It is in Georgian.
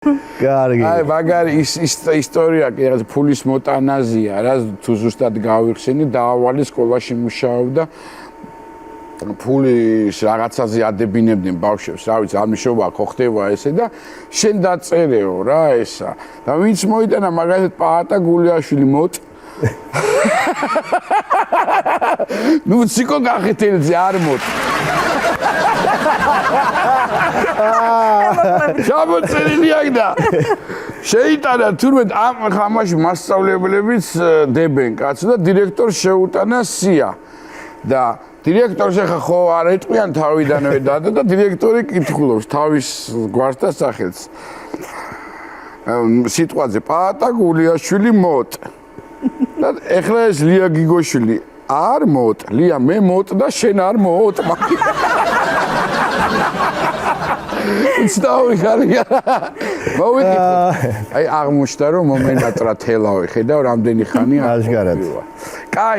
კარგი. აი, მაგარი ის ისტორია კი რაღაც ფულის მოტანაზია რა, თუ ზუსტად გავიხსენი, დაავალი სკოლაში მუშაობდა. ფულის რაღაცაზე ადებინებდნენ ბავშვებს, რა ვიცი, ამიშობა ხო ხდება ესე და შენ დაწერეო რა ესა. და ვინც მოიტანა მაგალითად პაატა გულიაშვილი მოტ ნუ ციკო გახეთელზე არ მოთ. ჩამოწერილი აქ და შეიტანა თურმე ამაში მასწავლებლებიც დებენ კაცო და დირექტორს შეუტანა სია და დირექტორს ახლა ხო არ ეტყვიან თავიდანვე დადა და დირექტორი კითხულობს თავის გვარს და სახელს. სიტყვაზე პაატა გულიაშვილი მოტ. და ეხლა ეს ლია გიგოშვილი არ მოტ, ლია მე მოტ და შენ არ მოტ. ცდავი ხარია. მოვიკითხე. აი აღმოჩნდა რომ მომენატრა თელავი ხედავ რამდენი ხანია. აშკარად. კაი